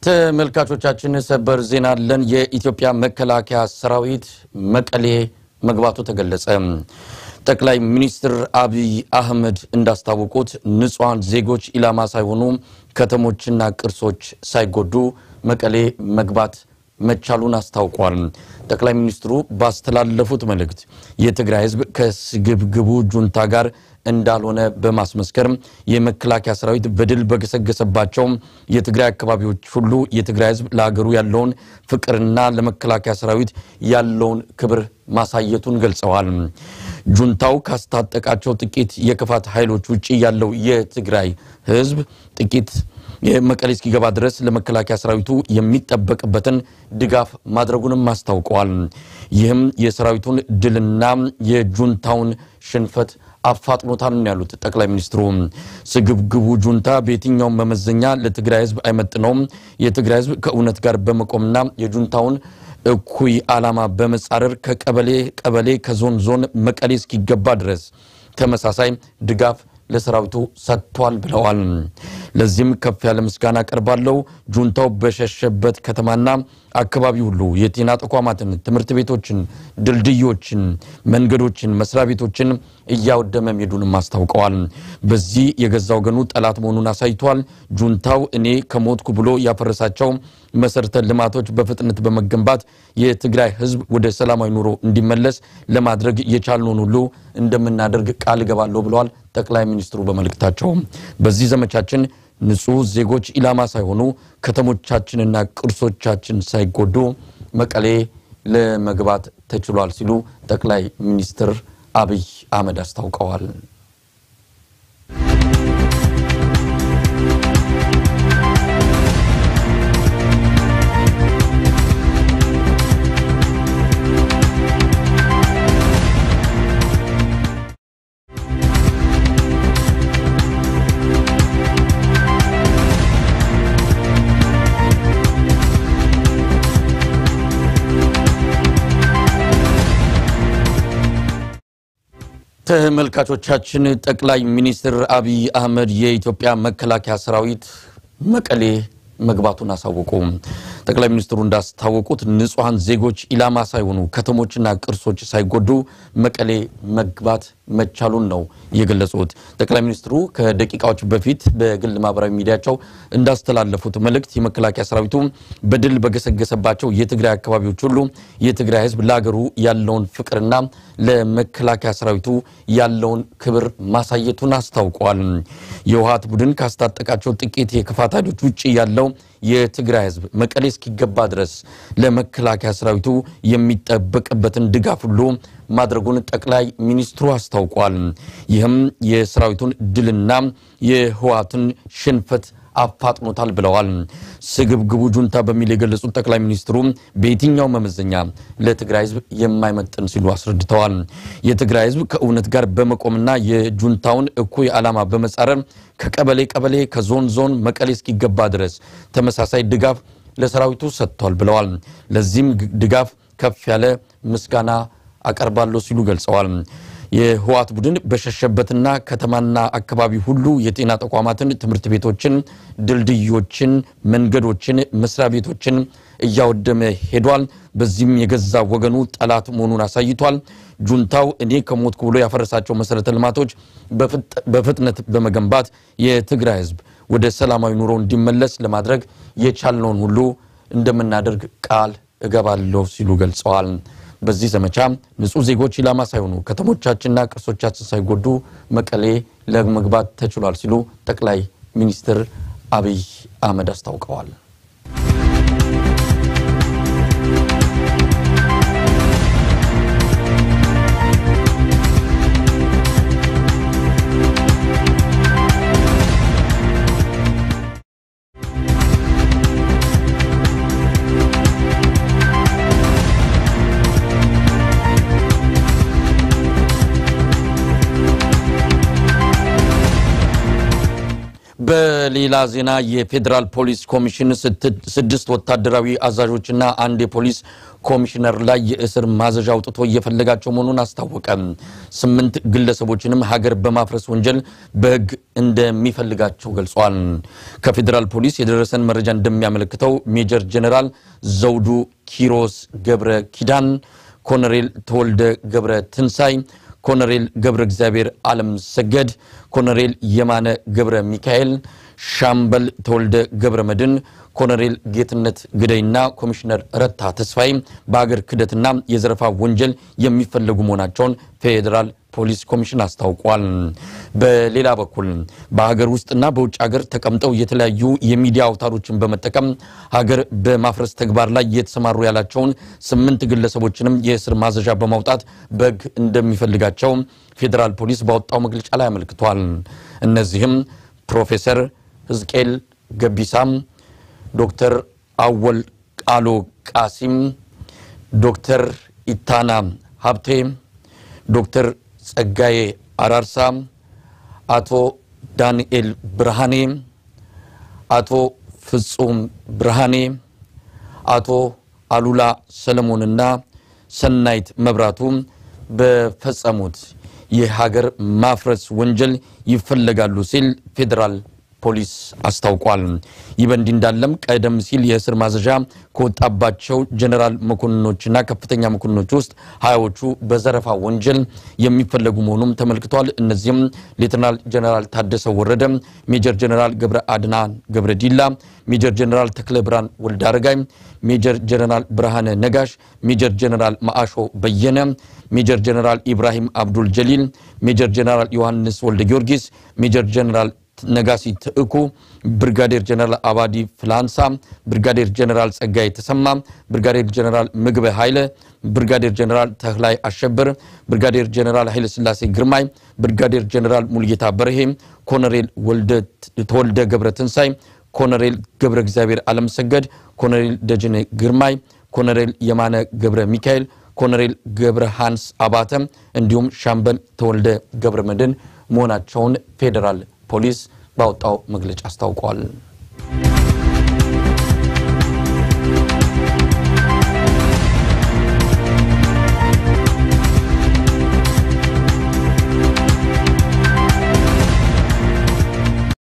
ተመልካቾቻችን ሰበር ዜና አለን። የኢትዮጵያ መከላከያ ሰራዊት መቀሌ መግባቱ ተገለጸ። ጠቅላይ ሚኒስትር አብይ አህመድ እንዳስታወቁት ንጹሃን ዜጎች ኢላማ ሳይሆኑ ከተሞችና ቅርሶች ሳይጎዱ መቀሌ መግባት መቻሉን አስታውቋል። ጠቅላይ ሚኒስትሩ ባስተላለፉት መልእክት የትግራይ ህዝብ ከስግብግቡ ጁንታ ጋር እንዳልሆነ በማስመስከር የመከላከያ ሰራዊት በድል በገሰገሰባቸው የትግራይ አካባቢዎች ሁሉ የትግራይ ህዝብ ለሀገሩ ያለውን ፍቅርና ለመከላከያ ሰራዊት ያለውን ክብር ማሳየቱን ገልጸዋል። ጁንታው ካስታጠቃቸው ጥቂት የክፋት ኃይሎች ውጪ ያለው የትግራይ ህዝብ ጥቂት የመቀሌ እስኪገባ ድረስ ለመከላከያ ሰራዊቱ የሚጠበቅበትን ድጋፍ ማድረጉንም አስታውቀዋል። ይህም የሰራዊቱን ድልና የጁንታውን ሽንፈት አፋጥኖታል ያሉት ጠቅላይ ሚኒስትሩ ስግብግቡ ጁንታ በየትኛው መመዘኛ ለትግራይ ህዝብ አይመጥነውም። የትግራይ ህዝብ ከእውነት ጋር በመቆምና የጁንታውን እኩይ ዓላማ በመጻረር ከቀበሌ ከዞን መቀሌ እስኪገባ ድረስ ተመሳሳይ ድጋፍ ለሰራዊቱ ሰጥቷል ብለዋል። ለዚህም ከፍ ያለ ምስጋና አቀርባለሁ። ጁንታው በሸሸበት ከተማና አካባቢ ሁሉ የጤና ተቋማትን፣ ትምህርት ቤቶችን፣ ድልድዮችን፣ መንገዶችን፣ መስሪያ ቤቶችን እያወደመ መሄዱን ማስታወቀዋል። በዚህ የገዛ ወገኑ ጠላት መሆኑን አሳይቷል። ጁንታው እኔ ከሞትኩ ብሎ ያፈረሳቸው መሰረተ ልማቶች በፍጥነት በመገንባት የትግራይ ህዝብ ወደ ሰላማዊ ኑሮ እንዲመለስ ለማድረግ የቻልነውን ሁሉ እንደምናደርግ ቃል ገባለሁ ብለዋል ጠቅላይ ሚኒስትሩ በመልእክታቸው። በዚህ ዘመቻችን ንጹህ ዜጎች ኢላማ ሳይሆኑ ከተሞቻችንና ቅርሶቻችን ሳይጎዱ መቀሌ ለመግባት ተችሏል ሲሉ ጠቅላይ ሚኒስትር አብይ አህመድ አስታውቀዋል። ተመልካቾቻችን ጠቅላይ ሚኒስትር አብይ አህመድ የኢትዮጵያ መከላከያ ሰራዊት መቀሌ መግባቱን አሳወቁ። ጠቅላይ ሚኒስትሩ እንዳስታወቁት ንጹሃን ዜጎች ኢላማ ሳይሆኑ ከተሞችና ቅርሶች ሳይጎዱ መቀሌ መግባት መቻሉን ነው የገለጹት። ጠቅላይ ሚኒስትሩ ከደቂቃዎች በፊት በግል ማህበራዊ ሚዲያቸው እንዳስተላለፉት መልእክት የመከላከያ ሰራዊቱ በድል በገሰገሰባቸው የትግራይ አካባቢዎች ሁሉ የትግራይ ህዝብ ለሀገሩ ያለውን ፍቅርና ለመከላከያ ሰራዊቱ ያለውን ክብር ማሳየቱን አስታውቀዋል። የውሃት ቡድን ካስታጠቃቸው ጥቂት የክፋት ኃይሎች ውጪ ያለው የትግራይ ህዝብ መቀሌ እስኪገባ ድረስ ለመከላከያ ሰራዊቱ የሚጠበቅበትን ድጋፍ ሁሉ ማድረጉን ጠቅላይ ሚኒስትሩ አስታውቀዋል። ይህም የሰራዊቱን ድልና የህወሓትን ሽንፈት አፋጥኖታል ብለዋል። ስግብግቡ ጁንታ በሚል የገለጹት ጠቅላይ ሚኒስትሩ በየትኛው መመዘኛ ለትግራይ ህዝብ የማይመጥን ሲሉ አስረድተዋል። የትግራይ ህዝብ ከእውነት ጋር በመቆምና የጁንታውን እኩይ ዓላማ በመጻረር ከቀበሌ ከዞን መቀሌ እስኪገባ ድረስ ተመሳሳይ ድጋፍ ለሰራዊቱ ሰጥቷል ብለዋል። ለዚህም ድጋፍ ከፍ ያለ ምስጋና አቀርባለሁ ሲሉ ገልጸዋል። የህወሓት ቡድን በሸሸበትና ከተማና አካባቢ ሁሉ የጤና ተቋማትን፣ ትምህርት ቤቶችን፣ ድልድዮችን፣ መንገዶችን፣ መስሪያ ቤቶችን እያወደመ ሄዷል። በዚህም የገዛ ወገኑ ጠላት መሆኑን አሳይቷል። ጁንታው እኔ ከሞትኩ ብሎ ያፈረሳቸው መሰረተ ልማቶች በፍጥነት በመገንባት የትግራይ ህዝብ ወደ ሰላማዊ ኑሮ እንዲመለስ ለማድረግ የቻልነውን ሁሉ እንደምናደርግ ቃል እገባለሁ ሲሉ ገልጸዋል። በዚህ ዘመቻ ንጹህ ዜጎች ኢላማ ሳይሆኑ ከተሞቻችንና ቅርሶቻችን ሳይጎዱ መቀሌ ለመግባት ተችሏል ሲሉ ጠቅላይ ሚኒስትር አብይ አህመድ አስታውቀዋል። በሌላ ዜና የፌደራል ፖሊስ ኮሚሽን 6 ወታደራዊ አዛዦችና አንድ የፖሊስ ኮሚሽነር ላይ የእስር ማዘዣ አውጥቶ እየፈለጋቸው መሆኑን አስታወቀ። 8 ግለሰቦችንም ሀገር በማፍረስ ወንጀል በሕግ እንደሚፈልጋቸው ገልጿል። ከፌደራል ፖሊስ የደረሰን መረጃ እንደሚያመለክተው ሜጀር ጀነራል ዘውዱ ኪሮስ ገብረ ኪዳን፣ ኮሎኔል ተወልደ ገብረ ትንሳይ፣ ኮሎኔል ገብረ እግዚአብሔር ዓለም ሰገድ፣ ኮሎኔል የማነ ገብረ ሚካኤል፣ ሻምበል ተወልደ ገብረ መድን፣ ኮሎኔል ጌትነት ግደይና ኮሚሽነር ረታ ተስፋይ በአገር ክደትና የዘረፋ ወንጀል የሚፈልጉ መሆናቸውን ፌደራል ፖሊስ ኮሚሽን አስታውቋል። በሌላ በኩል በሀገር ውስጥና በውጭ ሀገር ተቀምጠው የተለያዩ የሚዲያ አውታሮችን በመጠቀም ሀገር በማፍረስ ተግባር ላይ የተሰማሩ ያላቸውን 8 ግለሰቦችንም የእስር ማዘዣ በማውጣት በሕግ እንደሚፈልጋቸው ፌደራል ፖሊስ ባወጣው መግለጫ ላይ አመልክቷል። እነዚህም ፕሮፌሰር ሕዝቅኤል ገቢሳም፣ ዶክተር አወል ቃሎ ቃሲም፣ ዶክተር ኢታና ሀብቴ፣ ዶክተር ጸጋዬ አራርሳ፣ አቶ ዳንኤል ብርሃኔ፣ አቶ ፍጹም ብርሃኔ፣ አቶ አሉላ ሰለሞንና ሰናይት መብራቱ በፈጸሙት የሀገር ማፍረስ ወንጀል ይፈልጋሉ ሲል ፌደራል ፖሊስ አስታውቋል። ይበንዲ እንዳለም ቀደም ሲል የእስር ማዘዣ ከወጣባቸው ጀነራል መኮንኖችና ከፍተኛ መኮንኖች ውስጥ 20ዎቹ በዘረፋ ወንጀል የሚፈልጉ መሆኑም ተመልክቷል። እነዚህም ሌተናል ጀነራል ታደሰ ወረደ፣ ሜጀር ጀነራል ገብረ አድናን ገብረ ዲላ፣ ሜጀር ጀነራል ተክለ ብርሃን ወልዳረጋይ፣ ሜጀር ጀነራል ብርሃነ ነጋሽ፣ ሜጀር ጀነራል ማአሾ በየነ፣ ሜጀር ጀነራል ኢብራሂም አብዱል ጀሊል፣ ሜጀር ጀነራል ዮሐንስ ወልደ ጊዮርጊስ፣ ሜጀር ጀነራል ነጋሲ ትእኩ፣ ብርጋዴር ጀነራል አባዲ ፍላንሳ፣ ብርጋዴር ጀነራል ጸጋይ ተሰማ፣ ብርጋዴር ጀነራል ምግበ ኃይለ፣ ብርጋዴር ጀነራል ተክላይ አሸበር፣ ብርጋዴር ጀነራል ኃይለ ስላሴ ግርማይ፣ ብርጋዴር ጀነራል ሙልጌታ በርሄ፣ ኮሎኔል ተወልደ ገብረ ትንሳይ፣ ኮሎኔል ገብረ እግዚአብሔር ዓለም ሰገድ፣ ኮሎኔል ደጀኔ ግርማይ፣ ኮሎኔል የማነ ገብረ ሚካኤል፣ ኮሎኔል ገብረ ሃንስ አባተ እንዲሁም ሻምበል ተወልደ ገብረ መድን መሆናቸውን ፌደራል ፖሊስ ባወጣው መግለጫ አስታውቋል።